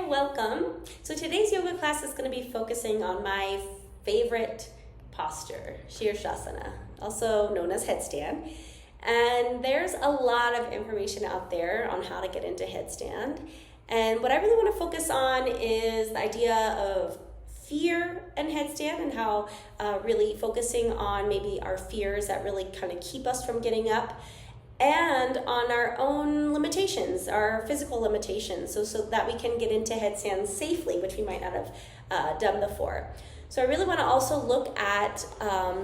welcome. So today's yoga class is going to be focusing on my favorite posture, Shirshasana, also known as headstand. And there's a lot of information out there on how to get into headstand. And what I really want to focus on is the idea of fear and headstand, and how really focusing on maybe our fears that really kind of keep us from getting up, and on our own limitations, our physical limitations, so that we can get into headstand safely, which we might not have done before. So I really want to also look at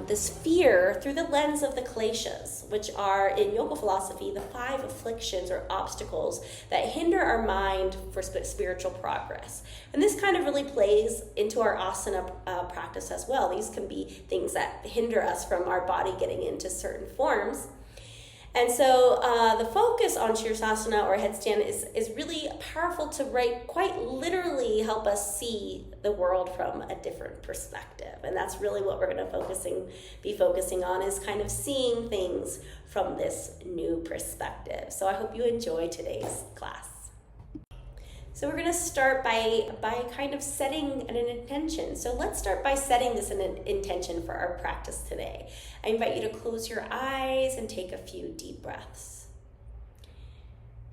this fear through the lens of the kleshas, which are in yoga philosophy the 5 afflictions or obstacles that hinder our mind for spiritual progress. And this kind of really plays into our asana practice as well. These can be things that hinder us from our body getting into certain forms. And so the focus on Shirshasana or headstand is really powerful to quite literally help us see the world from a different perspective. And that's really what we're going to be focusing on, is kind of seeing things from this new perspective. So I hope you enjoy today's class. So we're going to start by kind of setting an intention. So let's start by setting this intention for our practice today. I invite you to close your eyes and take a few deep breaths.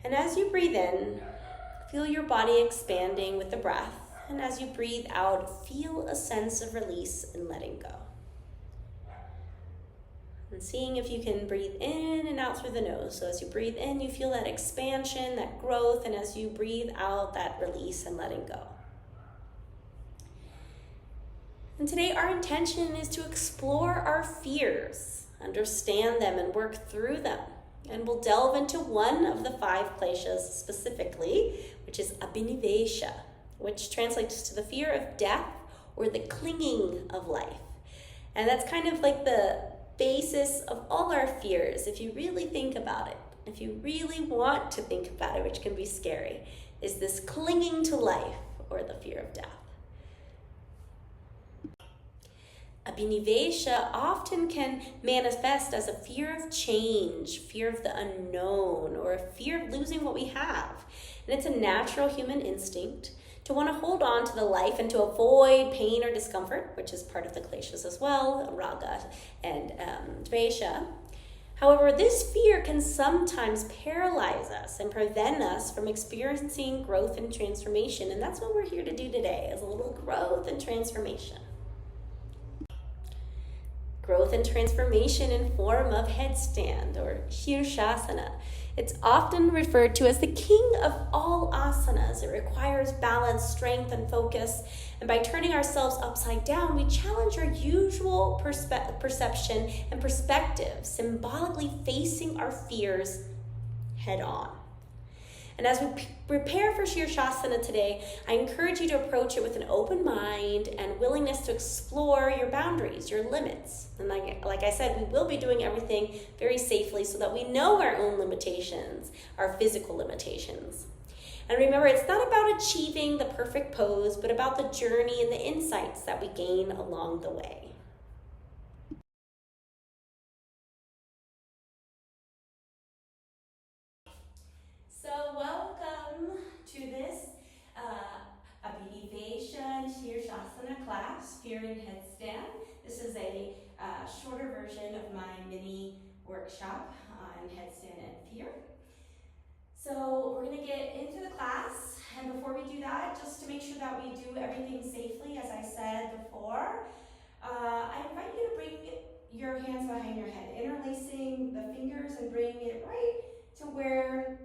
And as you breathe in, feel your body expanding with the breath. And as you breathe out, feel a sense of release and letting go. And seeing if you can breathe in and out through the nose. So as you breathe in, you feel that expansion, that growth, and as you breathe out, that release and letting go. And today our intention is to explore our fears, understand them, and work through them. And we'll delve into one of the 5 kleshas specifically, which is abhinivesha, which translates to the fear of death or the clinging of life. And that's kind of like the basis of all our fears, if you really think about it, if you really want to think about it, which can be scary, is this clinging to life or the fear of death. Abhinivesha often can manifest as a fear of change, fear of the unknown, or a fear of losing what we have. And it's a natural human instinct to want to hold on to the life and to avoid pain or discomfort, which is part of the kleshas as well, raga and dvesha. However, this fear can sometimes paralyze us and prevent us from experiencing growth and transformation. And that's what we're here to do today, is a little growth and transformation. Growth and transformation in form of headstand or Shirshasana. It's often referred to as the king of all asanas. It requires balance, strength, and focus. And by turning ourselves upside down, we challenge our usual perception and perspective, symbolically facing our fears head on. And as we prepare for Shirshasana today, I encourage you to approach it with an open mind and willingness to explore your boundaries, your limits. And like I said, we will be doing everything very safely so that we know our own limitations, our physical limitations. And remember, it's not about achieving the perfect pose, but about the journey and the insights that we gain along the way. So welcome to this Abhinivesha and Shirshasana class here in Headstand. This is a shorter version of my mini workshop on headstand and fear. So we're going to get into the class, and before we do that, just to make sure that we do everything safely, as I said before, I invite you to bring your hands behind your head, interlacing the fingers and bringing it right to where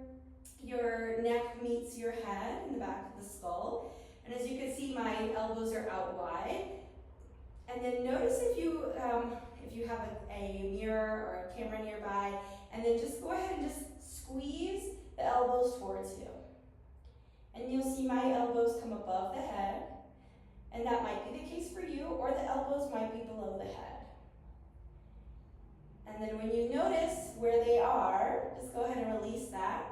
your neck meets your head in the back of the skull. And as you can see, my elbows are out wide. And then notice if you have a mirror or a camera nearby, and then just go ahead and just squeeze the elbows towards you. And you'll see my elbows come above the head, and that might be the case for you, or the elbows might be below the head. And then when you notice where they are, just go ahead and release that.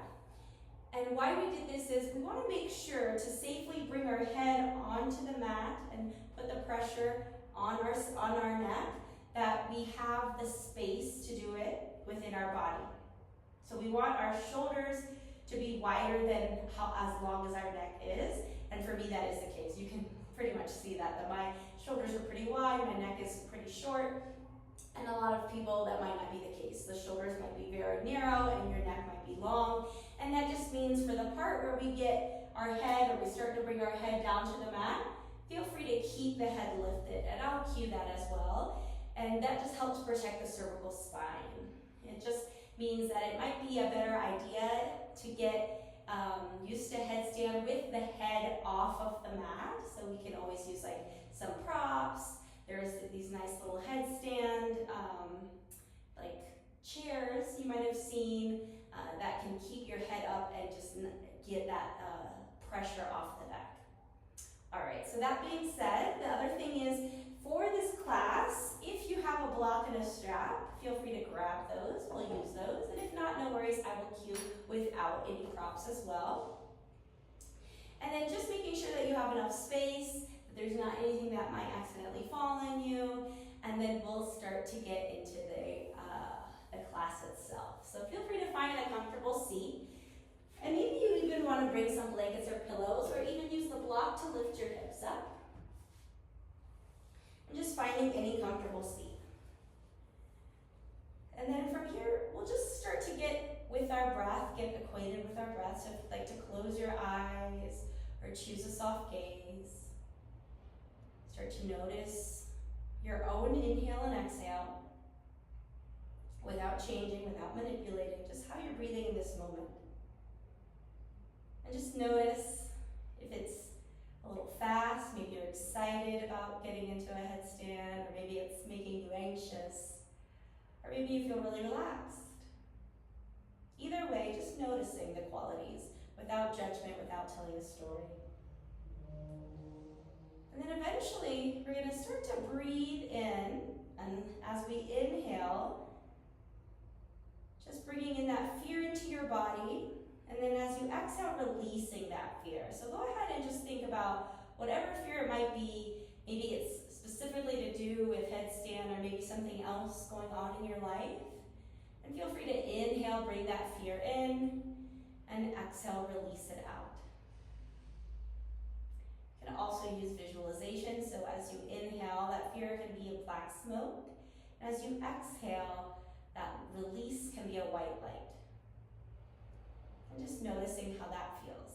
And why we did this is we want to make sure to safely bring our head onto the mat and put the pressure on our neck, that we have the space to do it within our body. So we want our shoulders to be wider than as long as our neck is, and for me that is the case. You can pretty much see that my shoulders are pretty wide, my neck is pretty short, and a lot of people that might not be the case. The shoulders might be very narrow and your neck might be long, and that just means for the part where we get our head, or we start to bring our head down to the mat, feel free to keep the head lifted, and I'll cue that as well, and that just helps protect the cervical spine. It just means that it might be a better idea to get used to headstand with the head off of the mat, so we can always use like some props. There's these nice little headstand, like chairs you might have seen that can keep your head up and just get that pressure off the neck. All right, so that being said, the other thing is, for this class, if you have a block and a strap, feel free to grab those. We'll use those. And if not, no worries, I will cue without any props as well. And then just making sure that you have enough space, that there's not anything that might accidentally fall on you. And then we'll start to get into the class itself. So feel free to find a comfortable seat. And maybe you even want to bring some blankets or pillows, or even use the block to lift your hips up. And just finding any comfortable seat. And then from here, we'll just start to get with our breath, get acquainted with our breath. So if you'd like to close your eyes or choose a soft gaze, start to notice your own inhale and exhale without changing, without manipulating, just how you're breathing in this moment. And just notice if it's a little fast, maybe you're excited about getting into a headstand, or maybe it's making you anxious, or maybe you feel really relaxed. Either way, just noticing the qualities without judgment, without telling a story. And then eventually, we're going to start to breathe in, and as we inhale, just bringing in that fear into your body. And then as you exhale, releasing that fear. So go ahead and just think about whatever fear it might be. Maybe it's specifically to do with headstand, or maybe something else going on in your life. And feel free to inhale, bring that fear in, and exhale, release it out. You can also use visualization. So as you inhale, that fear can be a black smoke. And as you exhale, that release can be a white light. And just noticing how that feels.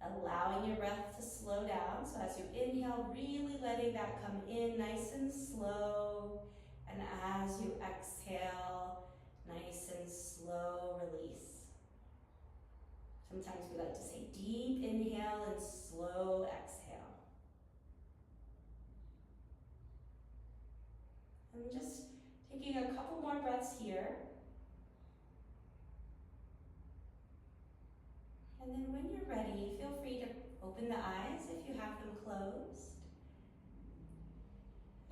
Allowing your breath to slow down. So as you inhale, really letting that come in nice and slow. And as you exhale, nice and slow release. Sometimes we like to say deep inhale and slow exhale. And just taking a couple more breaths here. And then when you're ready, feel free to open the eyes if you have them closed.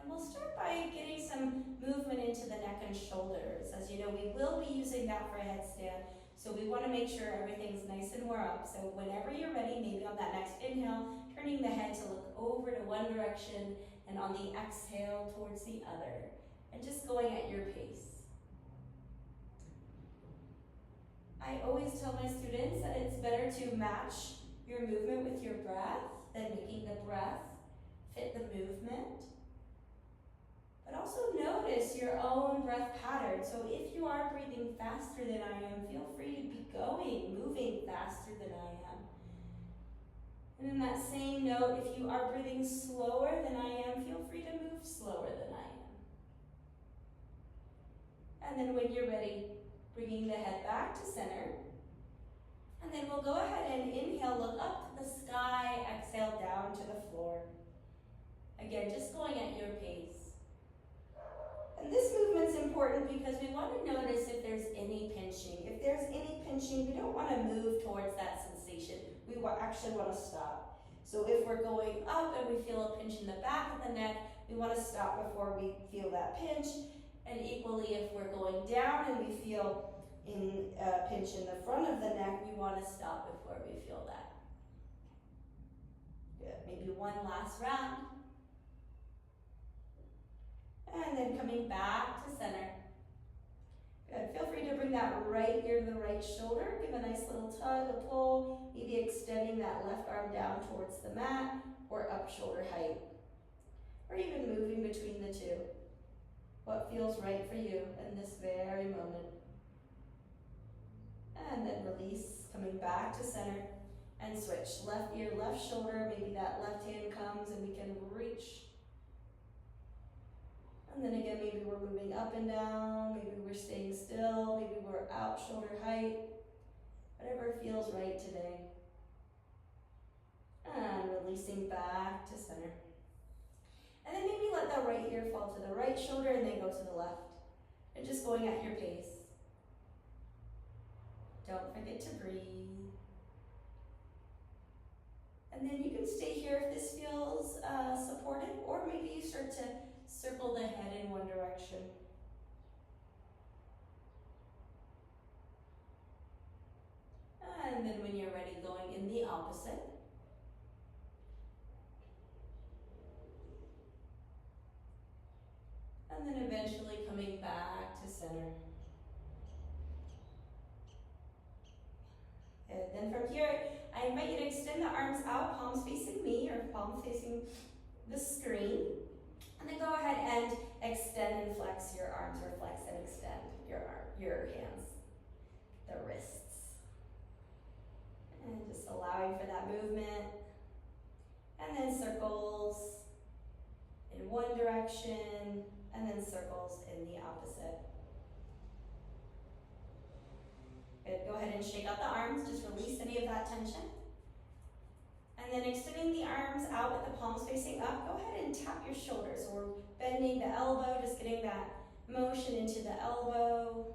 And we'll start by getting some movement into the neck and shoulders. As you know, we will be using that for a headstand, so we want to make sure everything's nice and warm up. So whenever you're ready, maybe on that next inhale, turning the head to look over to one direction, and on the exhale towards the other, and just going at your pace. I always tell my students that it's better to match your movement with your breath than making the breath fit the movement. But also notice your own breath pattern. So if you are breathing faster than I am, feel free to be moving faster than I am. And in that same note, if you are breathing slower than I am, feel free to move slower than I am. And then when you're ready, bringing the head back to center. And then we'll go ahead and inhale, look up to the sky, exhale down to the floor. Again, just going at your pace. And this movement's important because we want to notice if there's any pinching. If there's any pinching, we don't want to move towards that sensation. We actually want to stop. So if we're going up and we feel a pinch in the back of the neck, we want to stop before we feel that pinch. And equally, if we're going down and we feel a pinch in the front of the neck, we want to stop before we feel that. Good. Maybe one last round. And then coming back to center. Good. Feel free to bring that right ear to the right shoulder. Give a nice little tug, a pull, maybe extending that left arm down towards the mat or up shoulder height, or even moving between the two. What feels right for you in this very moment. And then release, coming back to center and switch. Left ear, left shoulder, maybe that left hand comes and we can reach. And then again, maybe we're moving up and down, maybe we're staying still, maybe we're out shoulder height, whatever feels right today. And releasing back to center. And then maybe let that right ear fall to the right shoulder and then go to the left. And just going at your pace. Don't forget to breathe. And then you can stay here if this feels supported, or maybe you start to circle the head in one direction. And then when you're ready, going in the opposite. And then eventually coming back to center. And then from here, I invite you to extend the arms out, palms facing me or palms facing the screen. And then go ahead and extend and flex your arms, or flex and extend your hands, the wrists. And just allowing for that movement. And then circles in one direction, and then circles in the opposite. Good. Go ahead and shake out the arms, just release any of that tension. And then extending the arms out with the palms facing up, go ahead and tap your shoulders. So we're bending the elbow, just getting that motion into the elbow.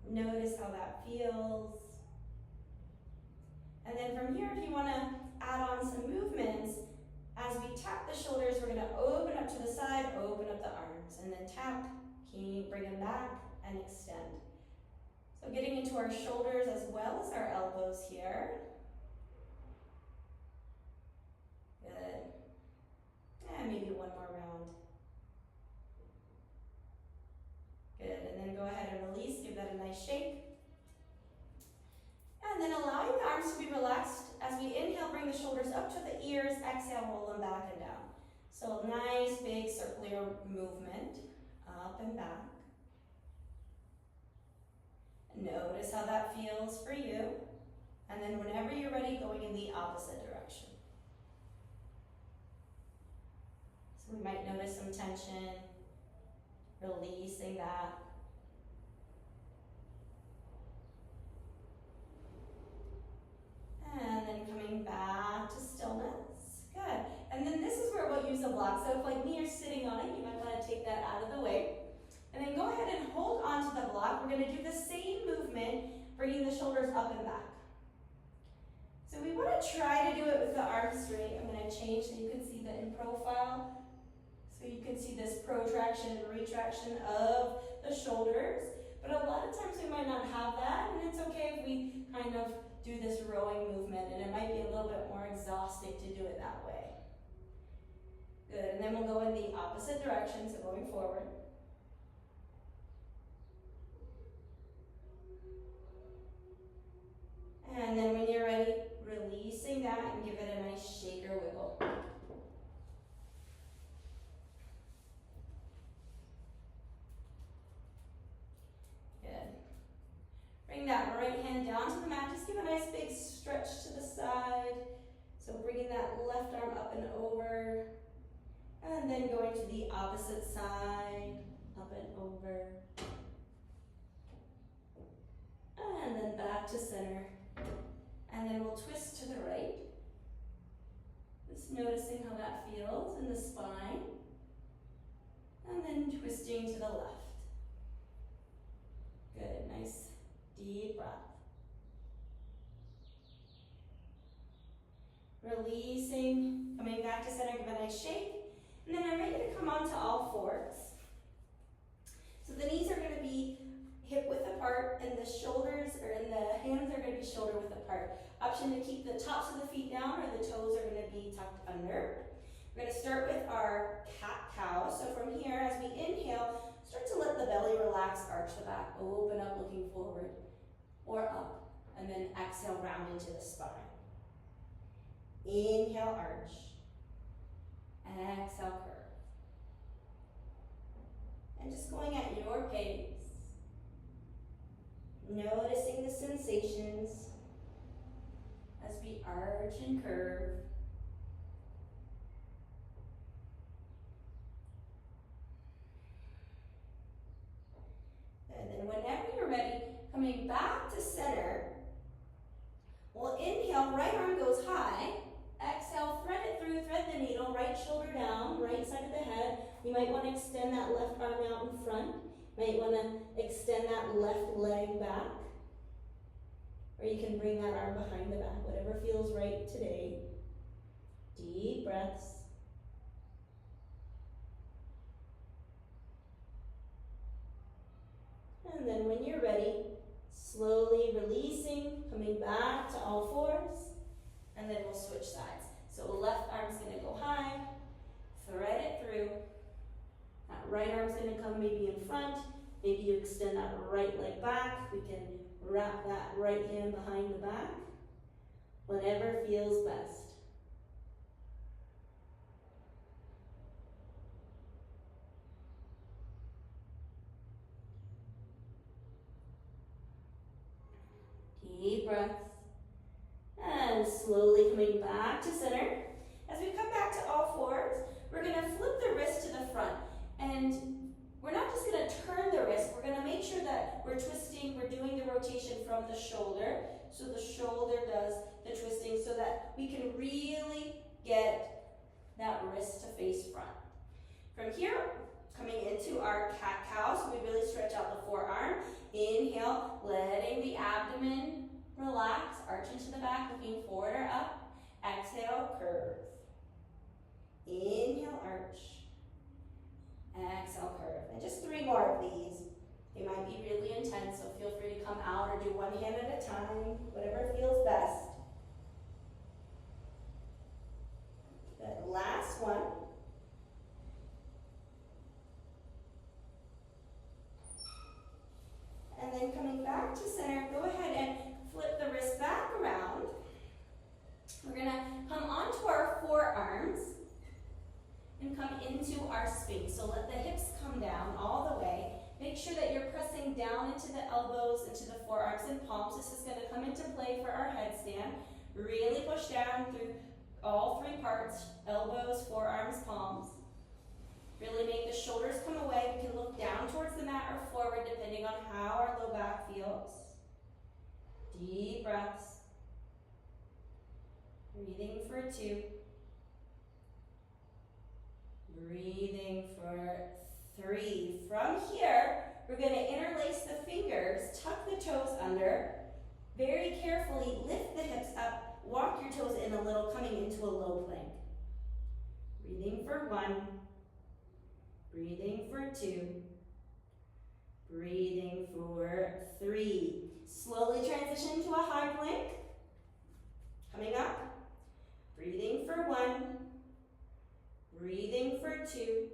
Notice how that feels. And then from here, if you want to add on some movements, as we tap the shoulders, we're going to open up to the side, open up the arms, and then tap, bring them back, and extend. So getting into our shoulders as well as our elbows here. Good. And maybe one more round. Good, and then go ahead and release, give that a nice shake. And then allowing the arms to be relaxed. As we inhale, bring the shoulders up to the ears, exhale, roll them back and down. So nice big circular movement, up and back. Notice how that feels for you. And then whenever you're ready, going in the opposite direction. So we might notice some tension, releasing that. And then coming back to stillness. Good. And then this is where we'll use a block. So if like me, you're sitting on it, you might want to take that out of the way. And then go ahead and hold on to the block. We're going to do the same movement, bringing the shoulders up and back. So we want to try to do it with the arms straight. I'm going to change so you can see the in profile. So you can see this protraction and retraction of the shoulders. But a lot of times we might not have that, and it's okay if we kind of do this rowing movement, and it might be a little bit more exhausting to do it that way. Good, and then we'll go in the opposite direction, so going forward. And then when you're ready, releasing that and give it a nice shake or wiggle. Good. Bring that right hand down to the mat. Just give a nice big stretch to the side. So bringing that left arm up and over. And then going to the opposite side, up and over. And then back to center. And then we'll twist to the right. Just noticing how that feels in the spine. And then twisting to the left. Good, nice deep breath. Releasing, coming back to center, give a nice shake. And then I'm ready to come onto all fours. So the knees are going to be hip width apart, and the shoulders, and the hands are going to be shoulder width apart. Option to keep the tops of the feet down, or the toes are going to be tucked under. We're going to start with our cat-cow. So from here, as we inhale, Start to let the belly relax, arch the back, open up looking forward or up, and then exhale, round into the spine. Inhale, arch. Exhale, curve. And just going at your pace. Noticing the sensations as we arch and curve. And then whenever you're ready, coming back to center, we'll inhale, right arm goes high. Exhale, thread it through, thread the needle, right shoulder down, right side of the head. You might want to extend that left arm out in front. Might want to extend that left leg back. Or you can bring that arm behind the back, whatever feels right today. Deep breaths. And then when you're ready, slowly releasing, coming back to all fours, and then we'll switch sides. So left arm's gonna go high, thread it through. That right arm's gonna come maybe in front, maybe you extend that right leg back. We can wrap that right hand behind the back, whatever feels best. Deep breaths. And slowly coming back to center. As we come back to all fours, we're going to flip the wrist to the front. And we're not just going to turn the wrist, we're going to make sure that we're twisting, we're doing the rotation from the shoulder. So the shoulder does the twisting so that we can really get that wrist to face front. From here, coming into our cat-cow, so we really stretch out the forearm. Inhale, letting the abdomen relax, arch into the back, looking forward or up. Exhale, curve. Inhale, arch. Exhale, curve. And just 3 more of these. They might be really intense, so feel free to come out or do one hand at a time, whatever feels best. Good. Last one. And then coming back to center, go ahead and flip the wrist back around. We're going to come onto our forearms and come into our sphinx. So let the hips come down all the way. Make sure that you're pressing down into the elbows, into the forearms and palms. This is going to come into play for our headstand. Really push down through all 3 parts, elbows, forearms, palms. Really make the shoulders come away. We can look down towards the mat or forward depending on how our low back feels. Deep breaths. Breathing for 2. Breathing for 3. From here, we're going to interlace the fingers, tuck the toes under. Very carefully lift the hips up, walk your toes in a little, coming into a low plank. Breathing for 1. Breathing for 2. Breathing for 3. Slowly transition to a high plank. Coming up. Breathing for 1. Breathing for 2.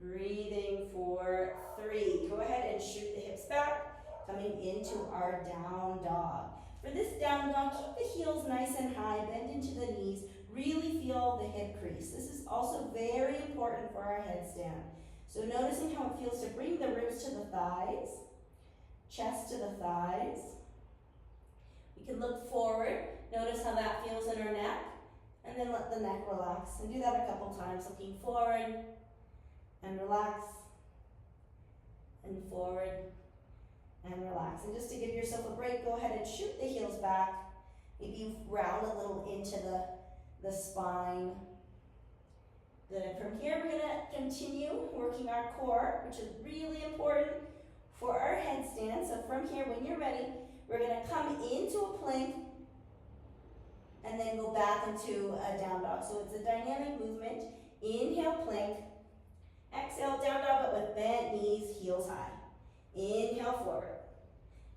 Breathing for 3. Go ahead and shoot the hips back. Coming into our down dog. For this down dog, keep the heels nice and high. Bend into the knees. Really feel the hip crease. This is also very important for our headstand. So noticing how it feels to bring the ribs to the thighs, chest to the thighs. We can look forward. Notice how that feels in our neck. And then let the neck relax. And do that a couple times. Looking forward and relax. And forward and relax. And just to give yourself a break, go ahead and shoot the heels back. Maybe you round a little into the spine. Good. From here, we're going to continue working our core, which is really important for our headstand. So from here, when you're ready, we're going to come into a plank and then go back into a down dog. So it's a dynamic movement. Inhale, plank. Exhale, down dog, but with bent knees, heels high. Inhale, forward.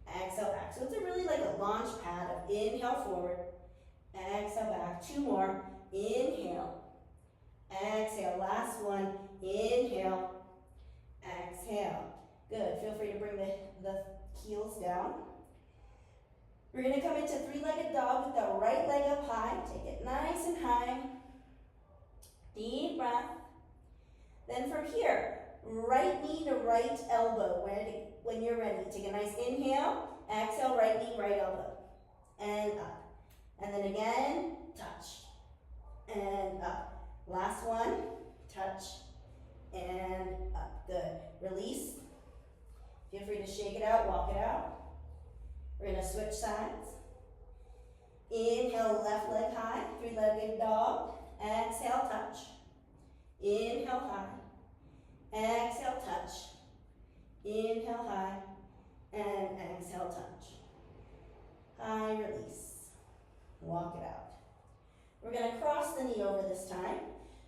Exhale, back. So it's a really like a launch pad of inhale, forward. Exhale, back. 2 more. Inhale. Exhale. Last one. Inhale. exhale. Good, feel free to bring the heels down. We're gonna come into three-legged dog with the right leg up high. Take it nice and high. Deep breath. Then from here, right knee to right elbow. When you're ready, take a nice inhale. Exhale, right knee, right elbow. And up. And then again, touch. And up. Last one, touch. And up. Good. Release. Feel free to shake it out, walk it out. We're gonna switch sides. Inhale, left leg high, three-legged dog. Exhale, touch. Inhale, high. Exhale, touch. Inhale, high. And exhale, touch. High, release. Walk it out. We're gonna cross the knee over this time.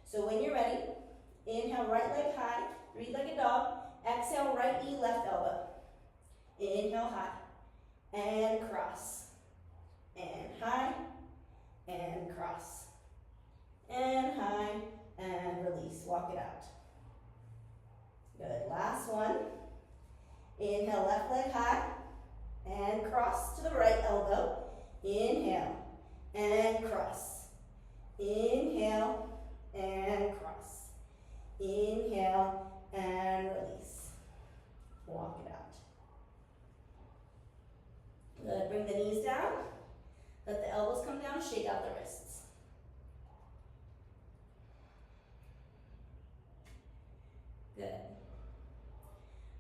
So when you're ready, inhale, right leg high, three-legged dog. Exhale, right knee, left elbow. Inhale, high. And cross. And high. And cross. And high. And release. Walk it out. Good. Last one. Inhale, left leg high. And cross to the right elbow. Inhale. And cross. Inhale. And cross. Inhale. And release. Walk it out. Good. Bring the knees down. Let the elbows come down. Shake out the wrists. Good.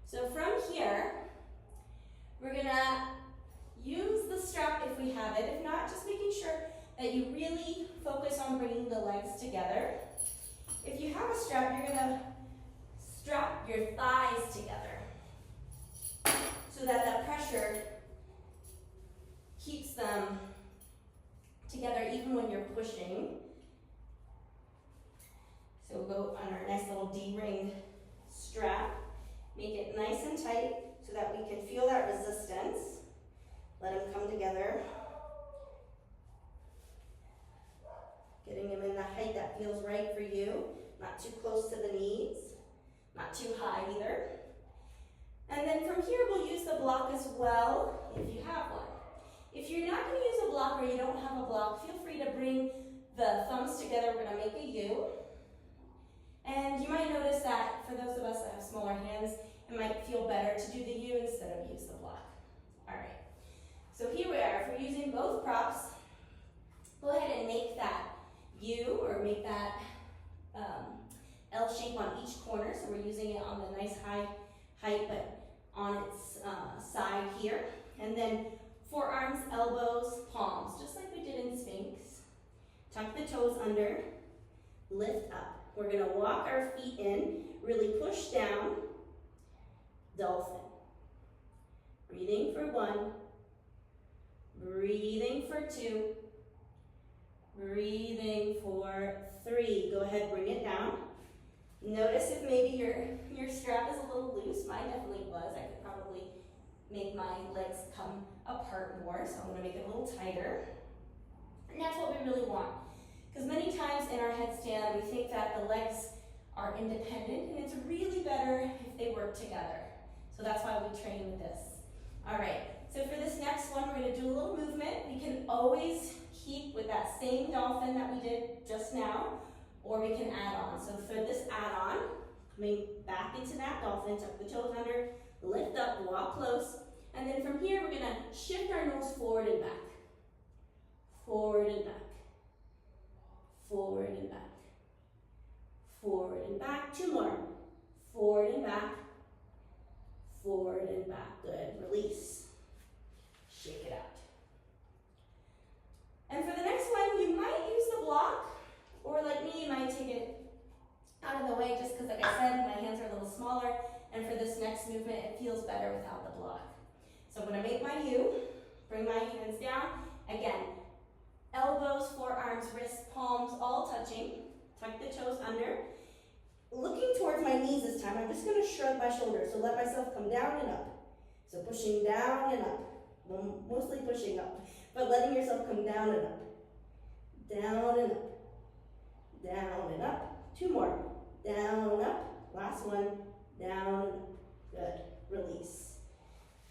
So from here, we're gonna use the strap if we have it. If not, just making sure that you really focus on bringing the legs together. If you have a strap, you're gonna strap your thighs together so that that pressure keeps them together even when you're pushing. So we'll go on our nice little D-ring strap. Make it nice and tight so that we can feel that resistance. Let them come together. Getting them in the height that feels right for you. Not too close to the knees. Not too high either. And then from here, we'll use the block as well, if you have one. If you're not going to use a block or you don't have a block, feel free to bring the thumbs together. We're going to make a U. And you might notice that for those of us that have smaller hands, it might feel better to do the U instead of use the block. All right. So here we are. If we're using both props, go ahead and make that U or make that L shape on each corner. So we're using it on the nice high height, but on its side here. And then forearms, elbows, palms, just like we did in Sphinx. Tuck the toes under, lift up. We're gonna walk our feet in, really push down, dolphin. Breathing for 1, breathing for 2, breathing for 3. Go ahead, bring it down. Notice if maybe your strap is a little loose. Mine definitely was. I could probably make my legs come apart more, so I'm gonna make it a little tighter. And that's what we really want. Because many times in our headstand, we think that the legs are independent, and it's really better if they work together. So that's why we train with this. All right, so for this next one, we're gonna do a little movement. We can always keep with that same dolphin that we did just now, or we can add on. So for this add-on, coming back into that dolphin, tuck the toes under, lift up, walk close, and then from here, we're gonna shift our nose forward and back. Forward and back. Forward and back. Forward and back. 2 more. Forward and back. Forward and back. Good. Release. Shake it out. And for the next one, you might use the block, or like me, you might take it out of the way just because, like I said, my hands are a little smaller, and for this next movement, it feels better without the block. So I'm going to make my U, bring my hands down. Again, elbows, forearms, wrists, palms, all touching. Tuck the toes under. Looking towards my knees this time, I'm just going to shrug my shoulders. So let myself come down and up. So pushing down and up. Well, mostly pushing up, but letting yourself come down and up. Down and up. Down and up. 2 more. Down and up. Last one. down, good, release,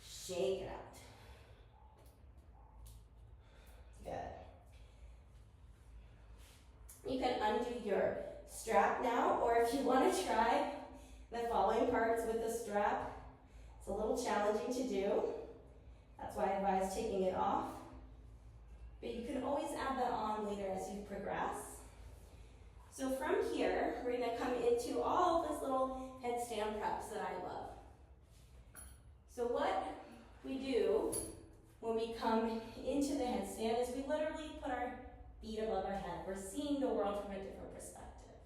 shake it out. Good. You can undo your strap now, or if you want to try the following parts with the strap, it's a little challenging to do. That's why I advise taking it off. But you can always add that on later as you progress. So from here, we're going to come into all this little headstand preps that I love. So what we do when we come into the headstand is we literally put our feet above our head. We're seeing the world from a different perspective.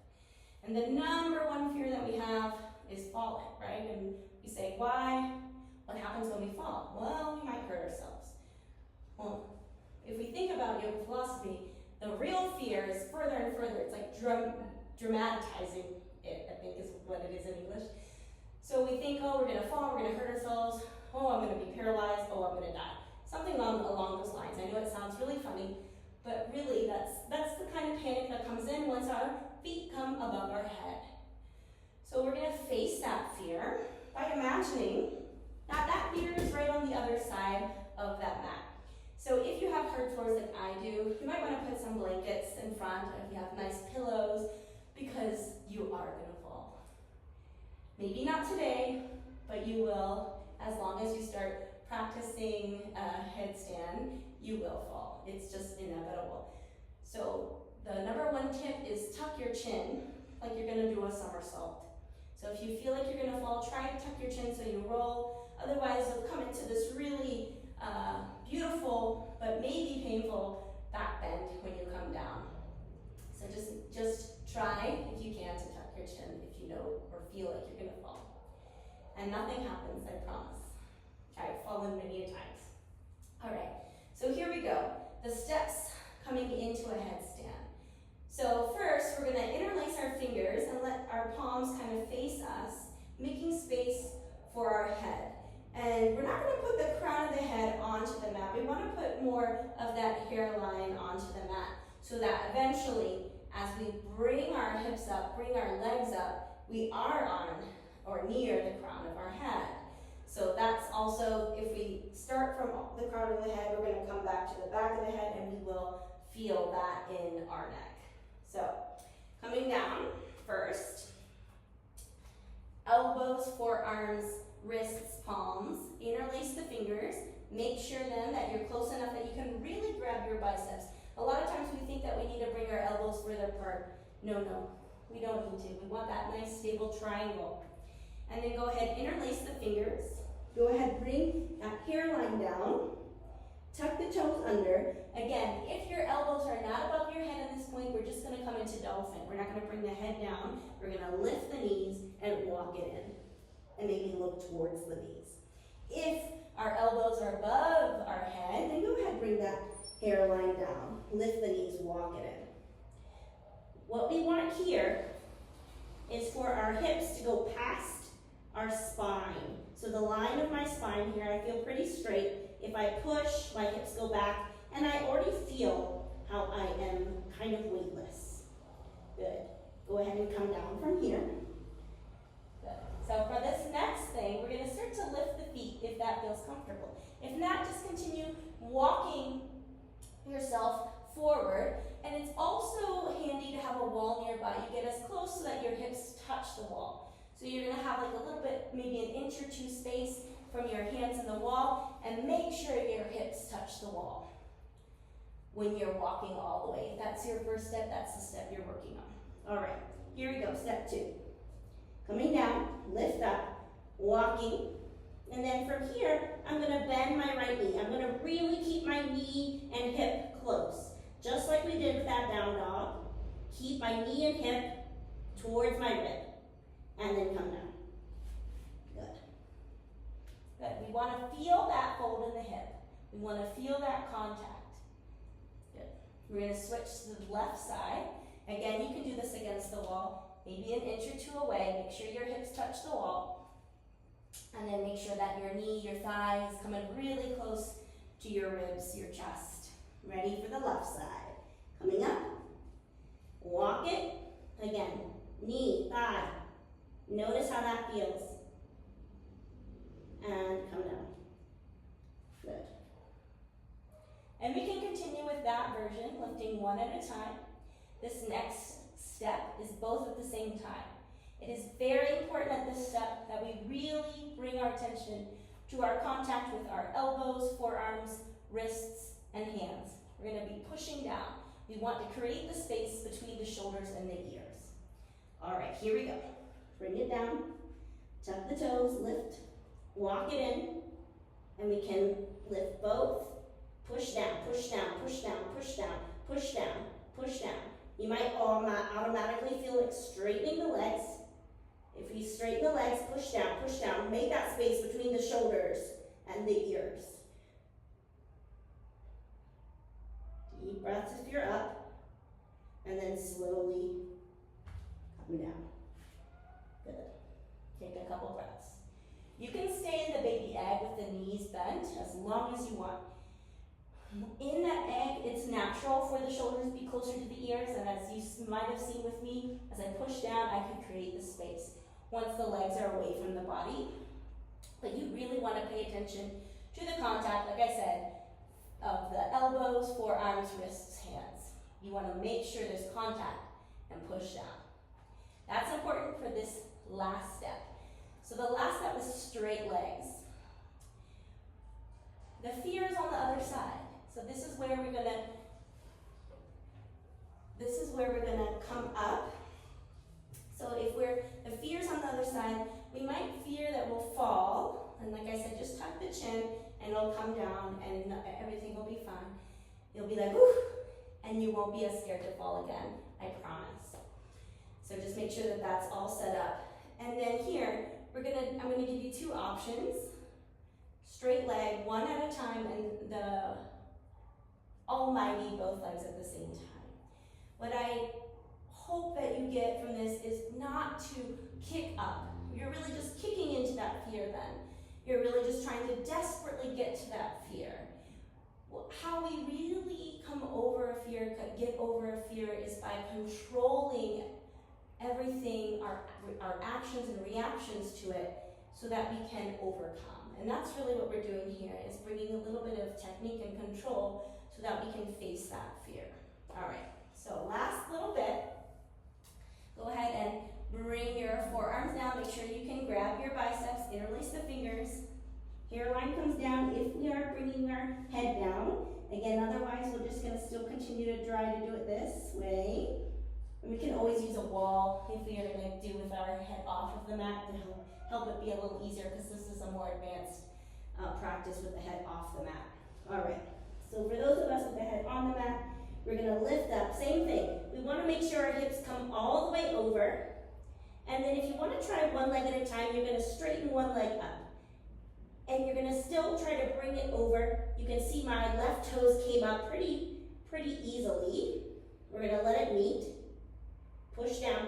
And the number one fear that we have is falling, right? And we say, why? What happens when we fall? Well, we might hurt ourselves. Well, if we think about yoga philosophy, the real fear is further and further. It's like dramatizing it, I think is what it is in English. So we think, oh, we're going to fall, we're going to hurt ourselves, oh, I'm going to be paralyzed, oh, I'm going to die. Something along those lines. I know it sounds really funny, but really that's the kind of panic that comes in once our feet come above our head. So we're going to face that fear by imagining that fear is right on the other side of that mat. So if you have hard floors like I do, you might want to put some blankets in front if you have nice pillows, because you are going to fall. Maybe not today, but you will. As long as you start practicing headstand, you will fall. It's just inevitable. So the number one tip is tuck your chin like you're going to do a somersault. So if you feel like you're going to fall, try to tuck your chin so you roll. Otherwise, you'll come into this really beautiful but maybe painful back bend when you come down. So just try, if you can, to tuck your chin if you know or feel like you're going to fall. And nothing happens, I promise. I've fallen many times. All right, so here we go. The steps coming into a headstand. So first, we're going to interlace our fingers and let our palms kind of face us, making space for our head. And we're not going to put the crown of the head onto the mat. We want to put more of that hairline onto the mat so that eventually, as we bring our hips up, bring our legs up, we are on or near the crown of our head. So that's also, if we start from the crown of the head, we're going to come back to the back of the head and we will feel that in our neck. So coming down first, elbows, forearms, wrists, palms, interlace the fingers. Make sure then that you're close enough that you can really grab your biceps. A lot of times we think that we need to bring our elbows further apart. No, we don't need to. We want that nice stable triangle. And then go ahead, interlace the fingers. Go ahead, bring that hairline down. Tuck the toes under. Again, if your elbows are not above your head at this point, we're just going to come into dolphin. We're not going to bring the head down. We're going to lift the knees and walk it in. And maybe look towards the knees. If our elbows are above our head, then go ahead, bring that hairline down. Lift the knees, walk it in. What we want here is for our hips to go past our spine. So the line of my spine here, I feel pretty straight. If I push, my hips go back, and I already feel how I am kind of weightless. Good. Go ahead and come down from here. Good. So for this next thing, we're going to start to lift the feet if that feels comfortable. If not, just continue walking yourself forward. And it's also handy to have a wall nearby. You get as close so that your hips touch the wall. So you're going to have like a little bit, maybe an inch or two space from your hands in the wall, and make sure your hips touch the wall when you're walking all the way. If that's your first step, that's the step you're working on. All right, here we go, step 2. Coming down, lift up, walking, and then from here, I'm going to bend my right knee. I'm going to really keep my knee and hip close, just like we did with that down dog. Keep my knee and hip towards my rib. And then come down. Good. Good. We want to feel that fold in the hip. We want to feel that contact. Good. We're going to switch to the left side. Again, you can do this against the wall, maybe an inch or two away. Make sure your hips touch the wall. And then make sure that your knee, your thigh is coming really close to your ribs, your chest. Ready for the left side. Coming up. Walk it. Again, knee, thigh. Notice how that feels. And come down. Good. And we can continue with that version, lifting one at a time. This next step is both at the same time. It is very important at this step that we really bring our attention to our contact with our elbows, forearms, wrists, and hands. We're going to be pushing down. We want to create the space between the shoulders and the ears. All right, here we go. Bring it down, tuck the toes, lift, walk it in, and we can lift both. Push down, push down, push down, push down, push down, push down. You might automatically feel like straightening the legs. If you straighten the legs, push down, make that space between the shoulders and the ears. Deep breaths if you're up, and then slowly come down. Good. Take a couple breaths. You can stay in the baby egg with the knees bent as long as you want. In that egg, it's natural for the shoulders to be closer to the ears, and as you might have seen with me, as I push down, I can create the space once the legs are away from the body. But you really want to pay attention to the contact, like I said, of the elbows, forearms, wrists, hands. You want to make sure there's contact and push down. That's important for this last step. So the last step is straight legs. The fear is on the other side. So this is where we're gonna come up. So if the fear's on the other side, we might fear that we'll fall. And like I said, just tuck the chin and it'll come down and everything will be fine. You'll be like, whoo, and you won't be as scared to fall again, I promise. So just make sure that that's all set up. And then here, I'm gonna give you two options. Straight leg, one at a time, and the almighty both legs at the same time. What I hope that you get from this is not to kick up. You're really just kicking into that fear then. You're really just trying to desperately get to that fear. How we really come over a fear, get over a fear, is by controlling everything, our actions and reactions to it, so that we can overcome. And that's really what we're doing here, is bringing a little bit of technique and control so that we can face that fear. All right, so last little bit. Go ahead and bring your forearms down. Make sure you can grab your biceps, interlace the fingers. Hairline comes down if we are bringing our head down. Again, otherwise we're just gonna still continue to try to do it this way. And we can always use a wall if we are gonna do with our head off of the mat to help it be a little easier, because this is a more advanced practice with the head off the mat. All right, so for those of us with the head on the mat, we're gonna lift up, same thing. We wanna make sure our hips come all the way over. And then if you wanna try one leg at a time, you're gonna straighten one leg up. And you're gonna still try to bring it over. You can see my left toes came up pretty easily. We're gonna let it meet. Push down,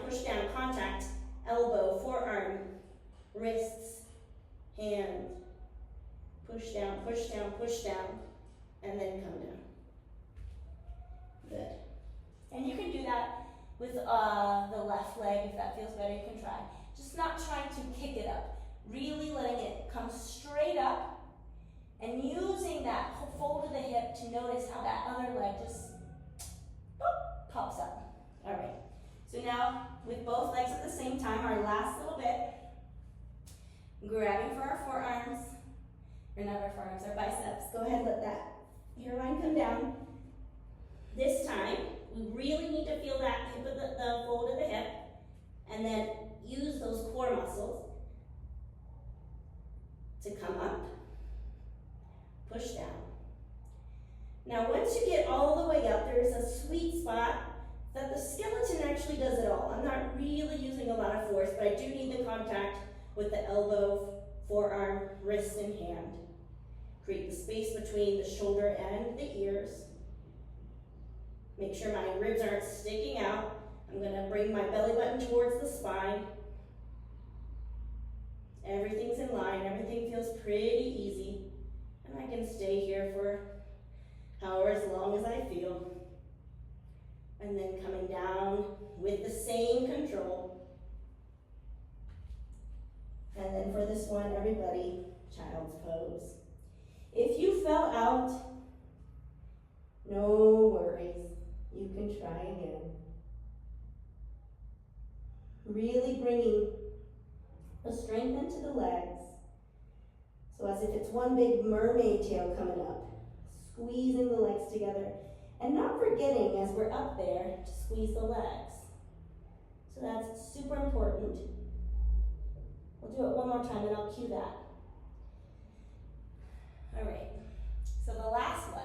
contact, elbow, forearm, wrists, hand. Push down, and then come down. Good. And you can do that with the left leg if that feels better, you can try. Just not trying to kick it up. Really letting it come straight up and using that fold of the hip to notice how that other leg just pops up. All right. So now with both legs at the same time, our last little bit, grabbing for our forearms, or not our forearms, our biceps. Go ahead, let that hairline come down. This time, we really need to feel that hip of the fold of the hip, and then use those core muscles to come up, push down. Now once you get all the way up, there's a sweet spot that the skeleton actually does it all. I'm not really using a lot of force, but I do need the contact with the elbow, forearm, wrist, and hand. Create the space between the shoulder and the ears. Make sure my ribs aren't sticking out. I'm gonna bring my belly button towards the spine. Everything's in line, everything feels pretty easy. And I can stay here for however long as I feel. And then coming down with the same control. And then for this one, everybody, child's pose. If you fell out, no worries. You can try again. Really bringing the strength into the legs. So as if it's one big mermaid tail coming up. Squeezing the legs together. And not forgetting, as we're up there, to squeeze the legs. So that's super important. We'll do it one more time and I'll cue that. All right, so the last one.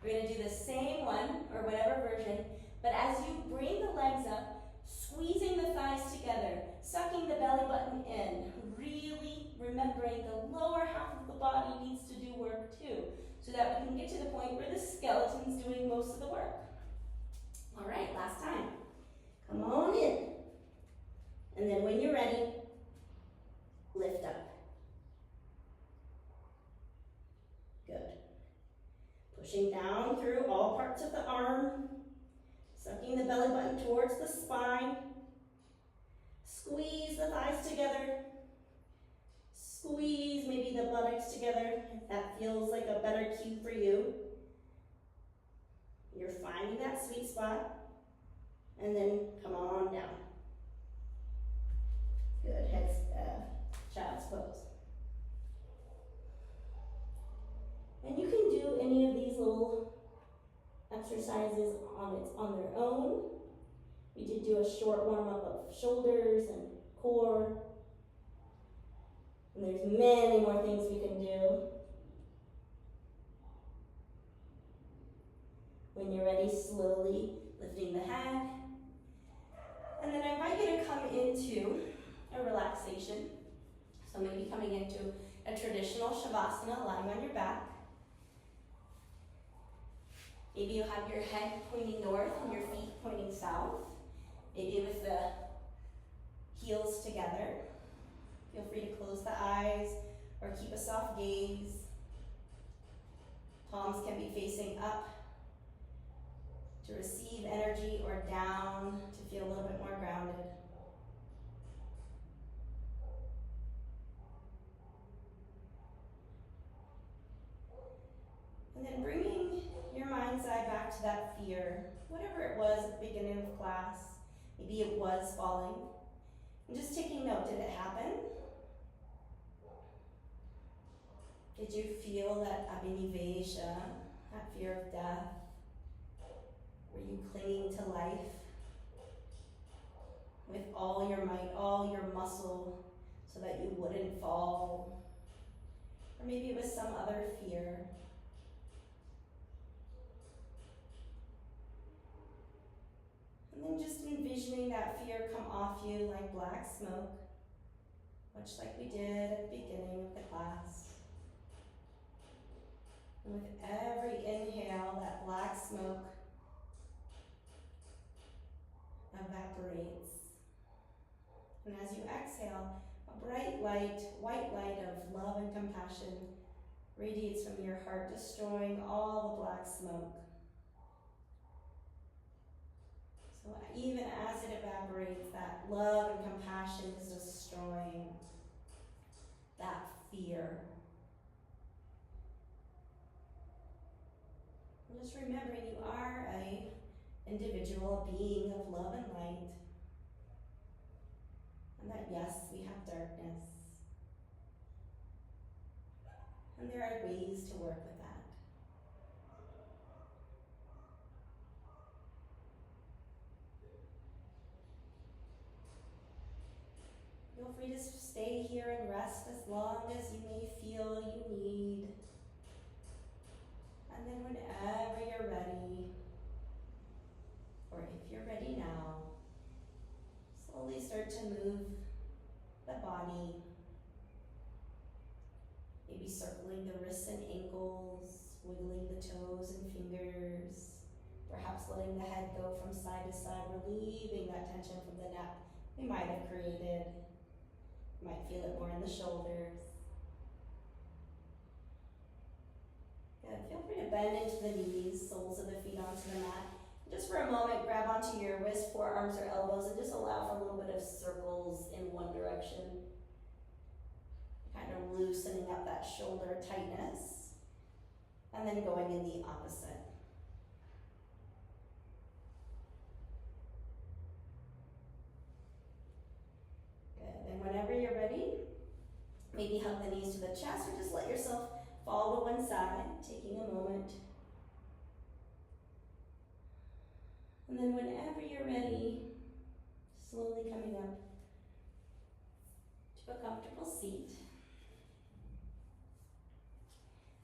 We're gonna do the same one, or whatever version, but as you bring the legs up, squeezing the thighs together, sucking the belly button in, really remembering the lower half of the body needs to do work too, so that we can get to the point where the skeleton's doing most of the work. All right, last time. Come on in. And then when you're ready, lift up. Good. Pushing down through all parts of the arm, sucking the belly button towards the spine. Squeeze the thighs together. Squeeze maybe the buttocks together if that feels like a better cue for you. You're finding that sweet spot. And then come on down. Good, child's pose. And you can do any of these little exercises on their own. We did do a short warm-up of shoulders and core. And there's many more things we can do. When you're ready, slowly lifting the head. And then I invite you to come into a relaxation. So maybe coming into a traditional Shavasana, lying on your back. Maybe you have your head pointing north and your feet pointing south. Maybe with the heels together. Feel free to close the eyes or keep a soft gaze. Palms can be facing up to receive energy or down to feel a little bit more grounded. And then bringing your mind's eye back to that fear, whatever it was at the beginning of class. Maybe it was falling. And just taking note, did it happen? Did you feel that abhinivesha, that fear of death? Were you clinging to life with all your might, all your muscle, so that you wouldn't fall? Or maybe it was some other fear. And then just envisioning that fear come off you like black smoke, much like we did at the beginning of the class. And with every inhale, that black smoke evaporates. And as you exhale, a bright light, white light of love and compassion radiates from your heart, destroying all the black smoke. So even as it evaporates, that love and compassion is destroying that fear. And just remembering you are an individual, a being of love and light. And that yes, we have darkness. And there are ways to work with that. Feel free to stay here and rest as long as you may feel you need. And then whenever you're ready, or if you're ready now, slowly start to move the body. Maybe circling the wrists and ankles, wiggling the toes and fingers, perhaps letting the head go from side to side, relieving that tension from the neck we might have created. You might feel it more in the shoulders. Good. Feel free to bend into the knees, soles of the feet onto the mat. Just for a moment, grab onto your wrist, forearms, or elbows, and just allow for a little bit of circles in one direction. kind of loosening up that shoulder tightness, and then going in the opposite. Good, and whenever you're ready, maybe hug the knees to the chest or just let yourself fall to one side, taking a moment. And then whenever you're ready, slowly coming up to a comfortable seat.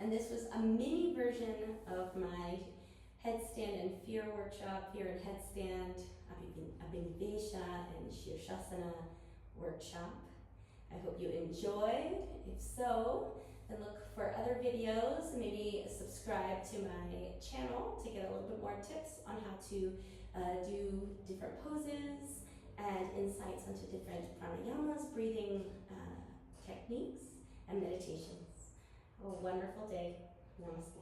And this was a mini version of my headstand and fear workshop, fear and headstand, abhinivesha and shirshasana workshop. I hope you enjoyed. If so, then look for other videos and maybe subscribe to my channel to get a little bit more tips on how to do different poses and insights into different pranayamas, breathing techniques, and meditations. Have a wonderful day. Namaste.